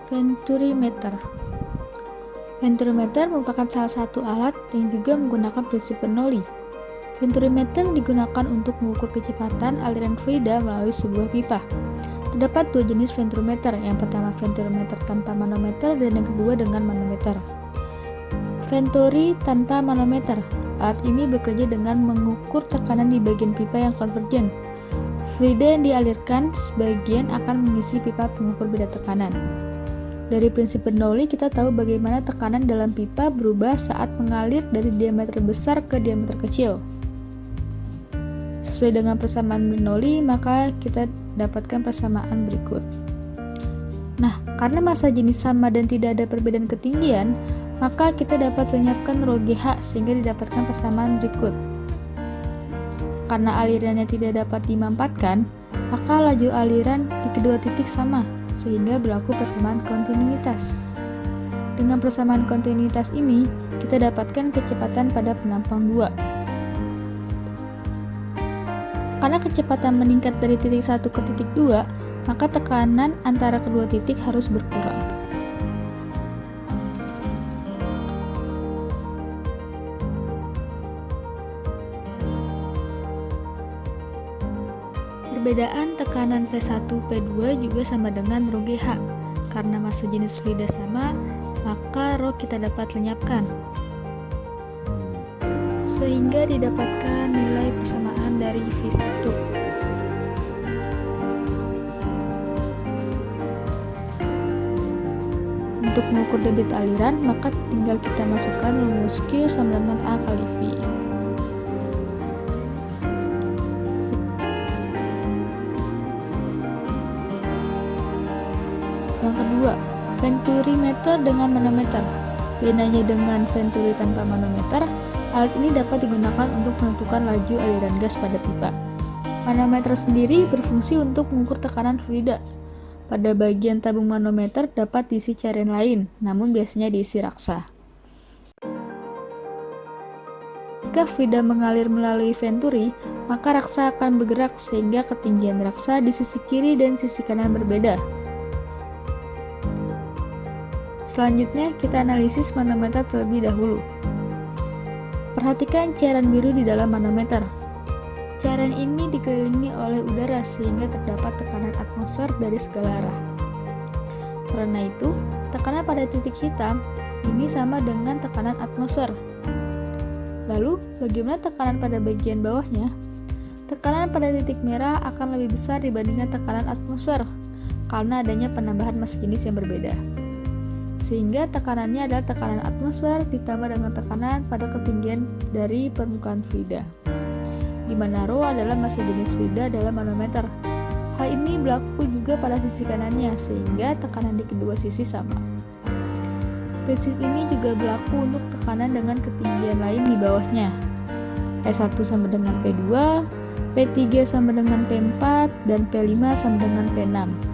Venturimeter. Venturimeter merupakan salah satu alat yang juga menggunakan prinsip Bernoulli. Venturimeter digunakan untuk mengukur kecepatan aliran fluida melalui sebuah pipa. Terdapat dua jenis venturimeter, yang pertama venturimeter tanpa manometer dan yang kedua dengan manometer. Venturi tanpa manometer. Alat ini bekerja dengan mengukur tekanan di bagian pipa yang konvergen. Fluida yang dialirkan sebagian akan mengisi pipa pengukur beda tekanan. Dari prinsip Bernoulli, kita tahu bagaimana tekanan dalam pipa berubah saat mengalir dari diameter besar ke diameter kecil. Sesuai dengan persamaan Bernoulli, maka kita dapatkan persamaan berikut. Nah, karena massa jenis sama dan tidak ada perbedaan ketinggian, maka kita dapat lenyapkan rho GH sehingga didapatkan persamaan berikut. Karena alirannya tidak dapat dimanfaatkan, maka laju aliran di kedua titik sama, sehingga berlaku persamaan kontinuitas. Dengan persamaan kontinuitas ini, kita dapatkan kecepatan pada penampang 2. Karena kecepatan meningkat dari titik 1 ke titik 2, maka tekanan antara kedua titik harus berkurang. Perbedaan tekanan P1, P2 juga sama dengan rho GH. Karena massa jenis fluida sama, maka rho kita dapat lenyapkan. Sehingga didapatkan nilai persamaan dari V1. Untuk mengukur debit aliran, maka tinggal kita masukkan rumus Q sama dengan A kali V. Yang kedua, venturimeter dengan manometer. Bedanya dengan venturi tanpa manometer, alat ini dapat digunakan untuk menentukan laju aliran gas pada pipa. Manometer sendiri berfungsi untuk mengukur tekanan fluida. Pada bagian tabung manometer dapat diisi cairan lain, namun biasanya diisi raksa. Jika fluida mengalir melalui venturi, maka raksa akan bergerak sehingga ketinggian raksa di sisi kiri dan sisi kanan berbeda. Selanjutnya, kita analisis manometer terlebih dahulu. Perhatikan cairan biru di dalam manometer. Cairan ini dikelilingi oleh udara sehingga terdapat tekanan atmosfer dari segala arah. Karena itu, tekanan pada titik hitam ini sama dengan tekanan atmosfer. Lalu, bagaimana tekanan pada bagian bawahnya? Tekanan pada titik merah akan lebih besar dibandingkan tekanan atmosfer karena adanya penambahan massa jenis yang berbeda. Sehingga tekanannya adalah tekanan atmosfer ditambah dengan tekanan pada ketinggian dari permukaan fluida, di mana rho adalah massa jenis fluida dalam manometer. Hal ini berlaku juga pada sisi kanannya, sehingga tekanan di kedua sisi sama. Prinsip ini juga berlaku untuk tekanan dengan ketinggian lain di bawahnya. P1 sama dengan P2, P3 sama dengan P4, dan P5 sama dengan P6.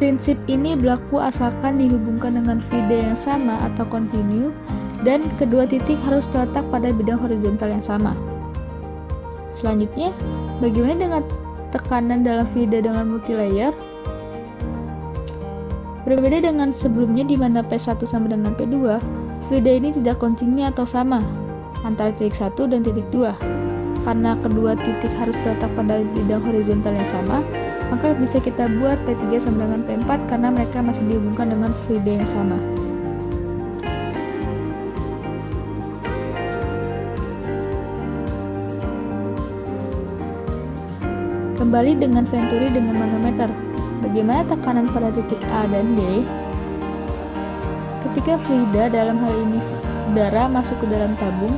Prinsip ini berlaku asalkan dihubungkan dengan fluida yang sama atau kontinu dan kedua titik harus terletak pada bidang horizontal yang sama. Selanjutnya, bagaimana dengan tekanan dalam fluida dengan multilayer? Berbeda dengan sebelumnya di mana P1 sama dengan P2, fluida ini tidak kontinu atau sama antara titik 1 dan titik 2. Karena kedua titik harus terletak pada bidang horizontal yang sama, maka bisa kita buat P3 sama dengan P4 karena mereka masih dihubungkan dengan fluida yang sama. Kembali dengan venturi dengan manometer. Bagaimana tekanan pada titik A dan B? Ketika fluida, dalam hal ini udara, masuk ke dalam tabung,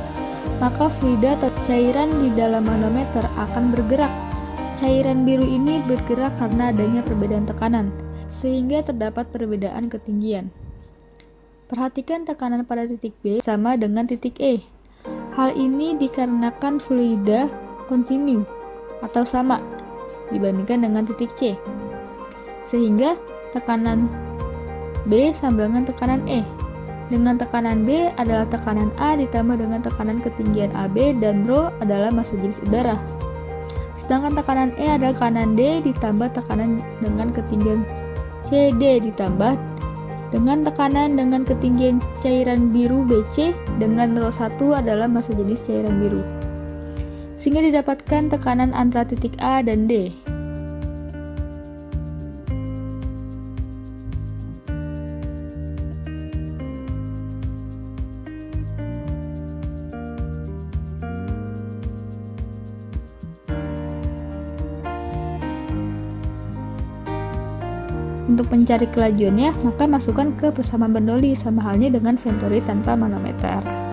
maka fluida atau cairan di dalam manometer akan bergerak. Cairan biru ini bergerak karena adanya perbedaan tekanan, sehingga terdapat perbedaan ketinggian. Perhatikan tekanan pada titik B sama dengan titik E. Hal ini dikarenakan fluida kontinu atau sama dibandingkan dengan titik C, sehingga tekanan B sama dengan tekanan E. Dengan tekanan B adalah tekanan A ditambah dengan tekanan ketinggian AB dan rho adalah massa jenis udara. Sedangkan tekanan E adalah tekanan D ditambah tekanan dengan ketinggian CD ditambah dengan tekanan dengan ketinggian cairan biru BC dengan rho 1 adalah massa jenis cairan biru. Sehingga didapatkan tekanan antara titik A dan D. Untuk mencari kelajuannya, maka masukkan ke persamaan Bernoulli sama halnya dengan Venturi tanpa manometer.